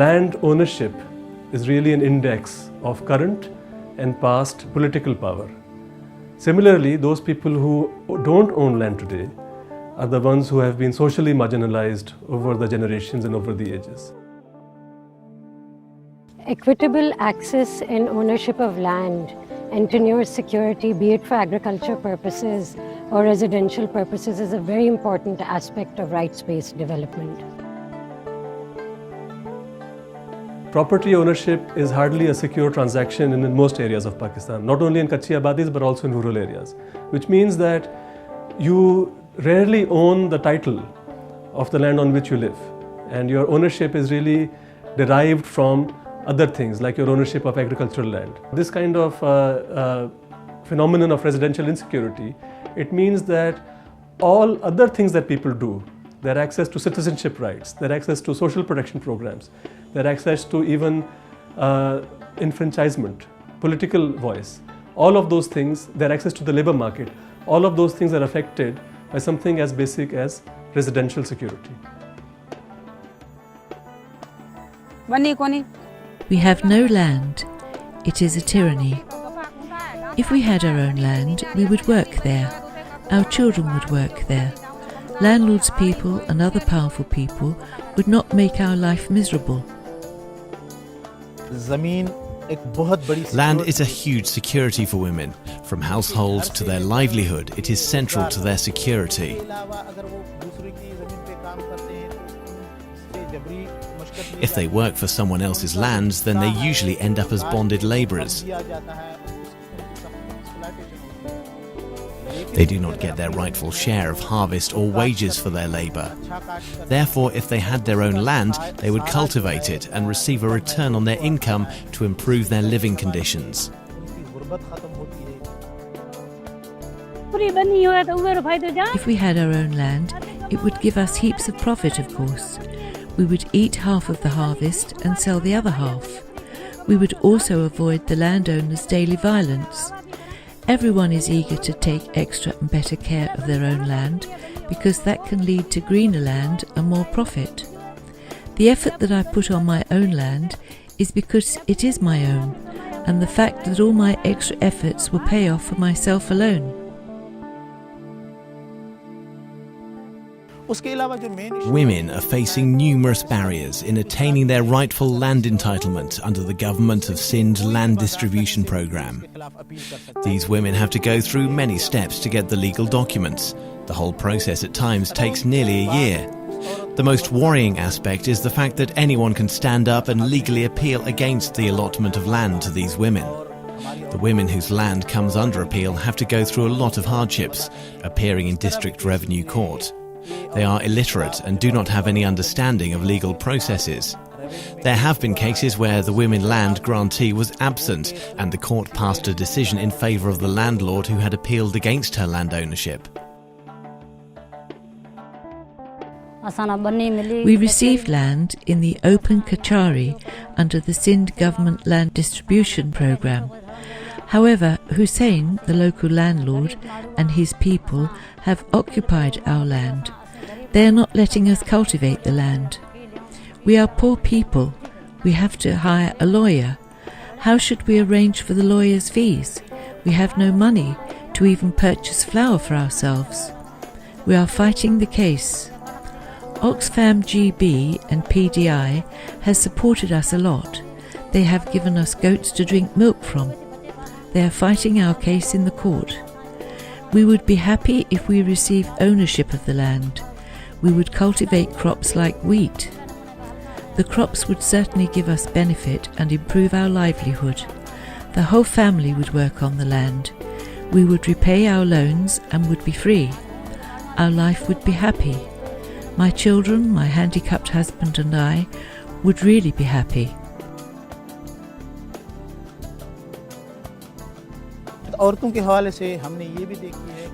land ownership is really an index of current and past political power. Similarly, those people who don't own land today are the ones who have been socially marginalized over the generations and over the ages. Equitable access and ownership of land and tenure security, be it for agriculture purposes or residential purposes, is a very important aspect of rights-based development. Property ownership is hardly a secure transaction in most areas of Pakistan, not only in Kachi Abadis but also in rural areas, which means that you rarely own the title of the land on which you live, and your ownership is really derived from other things like your ownership of agricultural land. This kind of phenomenon of residential insecurity, it means that all other things that people do, their access to citizenship rights, their access to social protection programs, their access to even enfranchisement, political voice, all of those things, their access to the labor market, all of those things are affected by something as basic as residential security. We have no land. It is a tyranny. If we had our own land, we would work there. Our children would work there. Landlords' people and other powerful people would not make our life miserable. Land is a huge security for women. From household to their livelihood, it is central to their security. If they work for someone else's land, then they usually end up as bonded labourers. They do not get their rightful share of harvest or wages for their labour. Therefore, if they had their own land, they would cultivate it and receive a return on their income to improve their living conditions. If we had our own land, it would give us heaps of profit, of course. We would eat half of the harvest and sell the other half. We would also avoid the landowner's daily violence. Everyone is eager to take extra and better care of their own land because that can lead to greener land and more profit. The effort that I put on my own land is because it is my own, and the fact that all my extra efforts will pay off for myself alone. Women are facing numerous barriers in attaining their rightful land entitlement under the Government of Sindh Land Distribution Programme. These women have to go through many steps to get the legal documents. The whole process at times takes nearly a year. The most worrying aspect is the fact that anyone can stand up and legally appeal against the allotment of land to these women. The women whose land comes under appeal have to go through a lot of hardships, appearing in District Revenue Court. They are illiterate and do not have any understanding of legal processes. There have been cases where the women land grantee was absent and the court passed a decision in favour of the landlord who had appealed against her land ownership. We received land in the open Kachari under the Sindh Government Land Distribution Programme. However, Hussein, the local landlord, and his people have occupied our land. They are not letting us cultivate the land. We are poor people. We have to hire a lawyer. How should we arrange for the lawyer's fees? We have no money to even purchase flour for ourselves. We are fighting the case. OxfamGB and PDI has supported us a lot. They have given us goats to drink milk from. They are fighting our case in the court. We would be happy if we receive ownership of the land. We would cultivate crops like wheat. The crops would certainly give us benefit and improve our livelihood. The whole family would work on the land. We would repay our loans and would be free. Our life would be happy. My children, my handicapped husband and I would really be happy.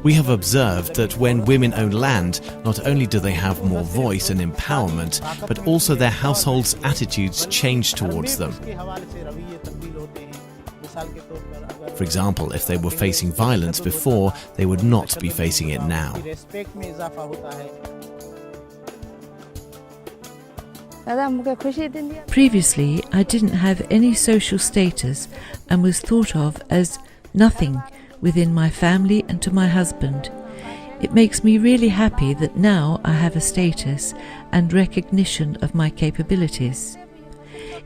We have observed that when women own land, not only do they have more voice and empowerment, but also their households' attitudes change towards them. For example, if they were facing violence before, they would not be facing it now. Previously, I didn't have any social status and was thought of as nothing within my family and to my husband. It makes me really happy that now I have a status and recognition of my capabilities.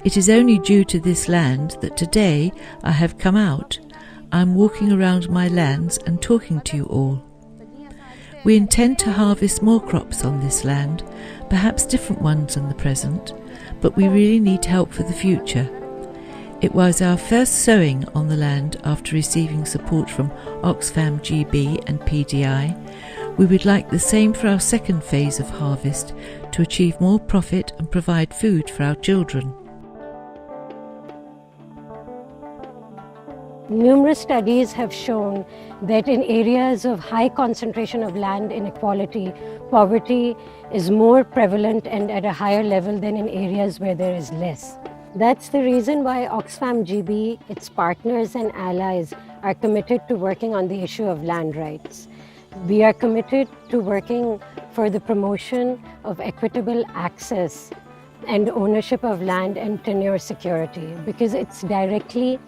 It is only due to this land that today I have come out. I'm walking around my lands and talking to you all. We intend to harvest more crops on this land, perhaps different ones than the present, but we really need help for the future. It was our first sowing on the land after receiving support from OxfamGB and PDI. We would like the same for our second phase of harvest to achieve more profit and provide food for our children. Numerous studies have shown that in areas of high concentration of land inequality, poverty is more prevalent and at a higher level than in areas where there is less. That's the reason why OxfamGB, its partners and allies are committed to working on the issue of land rights. We are committed to working for the promotion of equitable access and ownership of land and tenure security because it's directly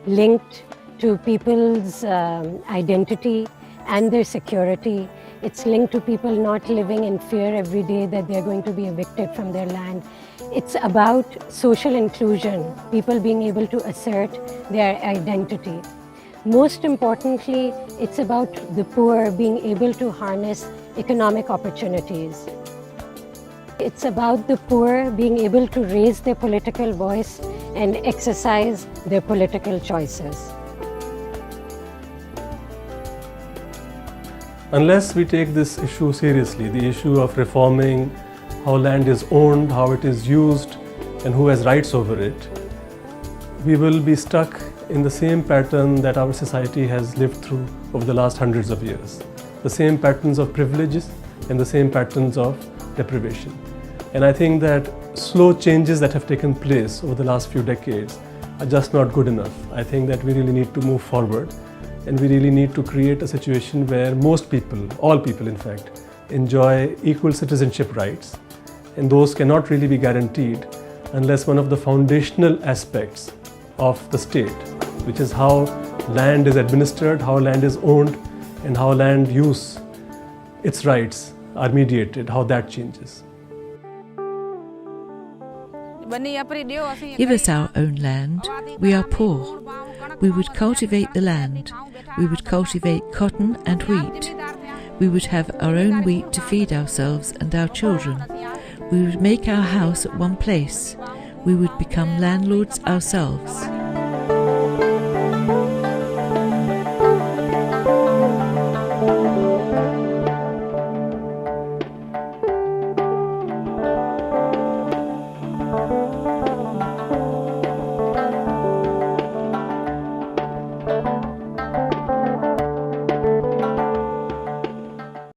linked to people's identity and their security. It's linked to people not living in fear every day that they're going to be evicted from their land. It's about social inclusion, people being able to assert their identity. Most importantly, it's about the poor being able to harness economic opportunities. It's about the poor being able to raise their political voice and exercise their political choices. Unless we take this issue seriously, the issue of reforming how land is owned, how it is used, and who has rights over it, we will be stuck in the same pattern that our society has lived through over the last hundreds of years. The same patterns of privileges and the same patterns of deprivation. And I think that slow changes that have taken place over the last few decades are just not good enough. I think that we really need to move forward and we really need to create a situation where most people, all people in fact, enjoy equal citizenship rights, and those cannot really be guaranteed unless one of the foundational aspects of the state, which is how land is administered, how land is owned, and how land use, its rights are mediated, how that changes. Give us our own land. We are poor. We would cultivate the land. We would cultivate cotton and wheat. We would have our own wheat to feed ourselves and our children. We would make our house at one place. We would become landlords ourselves.